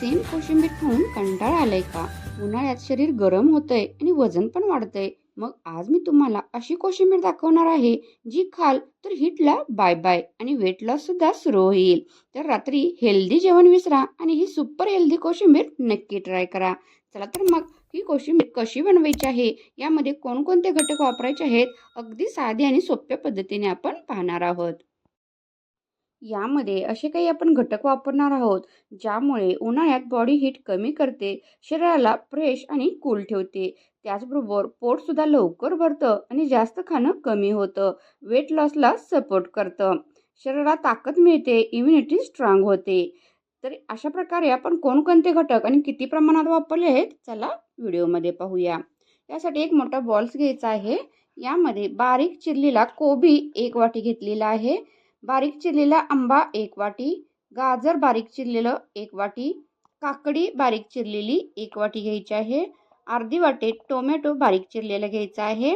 Same कोशिंबीर खाऊन कंटाळा आलाय का? उन्हाळ्यात शरीर गरम होतंय आणि वजन पण वाढतंय. मग आज मी तुम्हाला अशी कोशिंबीर दाखवणार आहे, जी खाल तर हिटला बाय बाय आणि वेट लॉस सुद्धा सुरू होईल. तर रात्री हेल्दी जेवण विसरा आणि ही सुपर हेल्दी कोशिंबीर नक्की ट्राय करा. चला तर मग ही कोशिंबीर कशी बनवायची आहे, यामध्ये कोणकोणते घटक वापरायचे आहेत, अगदी साधी आणि सोप्या पद्धतीने आपण पाहणार आहोत. यामध्ये असे काही आपण घटक वापरणार आहोत, ज्यामुळे उन्हाळ्यात बॉडी हीट कमी करते, शरीराला फ्रेश आणि कूल ठेवते. त्याचबरोबर पोटसुद्धा लवकर भरतं आणि जास्त खाणं कमी होतं. वेट लॉसला सपोर्ट करतं. शरीराला ताकद मिळते, इम्युनिटी स्ट्रॉंग होते. तर अशा प्रकारे आपण कोणकोणते घटक आणि किती प्रमाणात वापरले आहेत, चला व्हिडिओमध्ये पाहूया. यासाठी एक मोठा बॉल्स घ्यायचा आहे. यामध्ये बारीक चिरलेला कोबी 1 वाटी घेतलेला आहे. बारीक चिरलेला आंबा 1 वाटी, गाजर बारीक चिरलेलं 1 वाटी, काकडी बारीक चिरलेली 1 वाटी घ्यायची आहे. अर्धी वाटी टोमॅटो बारीक चिरलेला घ्यायचा आहे.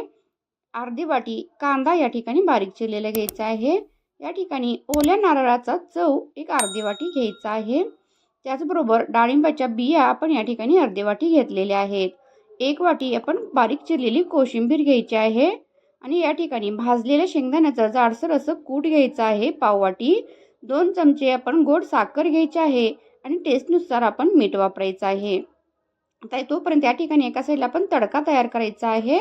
अर्धी वाटी कांदा या ठिकाणी बारीक चिरलेला घ्यायचा आहे. या ठिकाणी ओल्या नारळाचा चव एक अर्धी वाटी घ्यायचा आहे. त्याचबरोबर डाळिंबाच्या बिया आपण या ठिकाणी अर्धी वाटी घेतलेल्या आहेत. 1 वाटी आपण बारीक चिरलेली कोशिंबीर घ्यायची आहे. आणि या ठिकाणी भाजलेल्या शेंगदाण्याचं जाडसर असं कूट घ्यायचं आहे पाव वाटी. 2 चमचे आपण गोड साखर घ्यायची आहे आणि टेस्टनुसार आपण मीठ वापरायचं आहे. आता तोपर्यंत या ठिकाणी एका साईडला आपण तडका तयार करायचा आहे.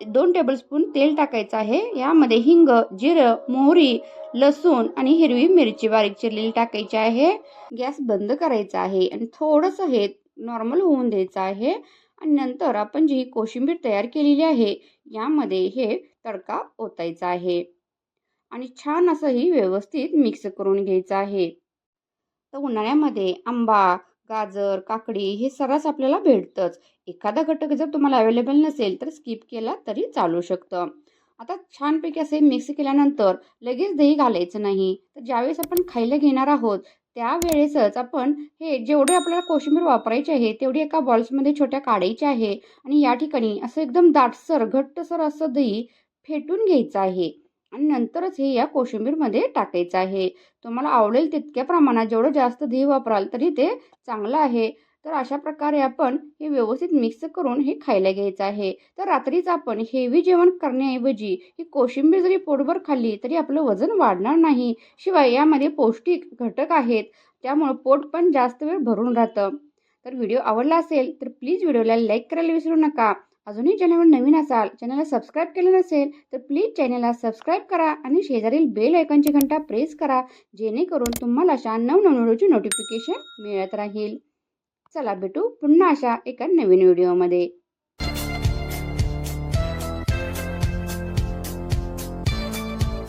2 टेबलस्पून तेल टाकायचं आहे. यामध्ये हिंग, जिरं, मोहरी, लसूण आणि हिरवी मिरची बारीक चिरलेली टाकायची आहे. गॅस बंद करायचा आहे आणि थोडंसं हे नॉर्मल होऊन द्यायचं आहे. आणि नंतर आपण जी कोशिंबीर तयार केलेली आहे, यामध्ये हे तडका ओतायचा आहे आणि छान असं ही व्यवस्थित मिक्स करून घ्यायचं आहे. तर उन्हाळ्यामध्ये आंबा, गाजर, काकडी हे सर्रास आपल्याला भेटतंच. एखादा घटक जर तुम्हाला अवेलेबल नसेल तर स्किप केला तरी चालू शकतं. आता छानपैकी असे मिक्स केल्यानंतर लगेच दही घालायचं नाही. तर ज्यावेळेस आपण खायला घेणार आहोत, त्यावेळेसच आपण हे जेवढे आपल्याला कोशिंबीर वापरायची आहे, तेवढी एका बॉल्समध्ये छोट्या काढायच्या आहे आणि या ठिकाणी असं एकदम दाटसर, घट्टसर असं दही फेटून घ्यायचं आहे आणि नंतरच हे या कोशिंबीरमध्ये टाकायचं आहे. तुम्हाला आवडेल तितक्या प्रमाणात जेवढं जास्त दही वापराल तरी ते चांगलं आहे. तर अशा प्रकारे आपण हे व्यवस्थित मिक्स करून हे खायला घ्यायचं आहे. तर रात्रीच आपण हेवी जेवण करण्याऐवजी ही कोशिंबीर जरी पोटभर खाल्ली तरी आपलं वजन वाढणार नाही. शिवाय यामध्ये पौष्टिक घटक आहेत, त्यामुळं पोट पण जास्त वेळ भरून राहतं. तर व्हिडिओ आवडला असेल तर प्लीज व्हिडिओला लाईक करायला विसरू नका. अजूनही चॅनलवर नवीन असाल, चॅनलला सबस्क्राईब केलं नसेल तर प्लीज चॅनलला सबस्क्राईब करा आणि शेजारील बेल आयकॉनची घंटा प्रेस करा, जेणेकरून तुम्हाला अशा नवनवीन व्हिडिओची नोटिफिकेशन मिळत राहील. चला भेटू पुन्हा अशा एका नवीन व्हिडिओमध्ये.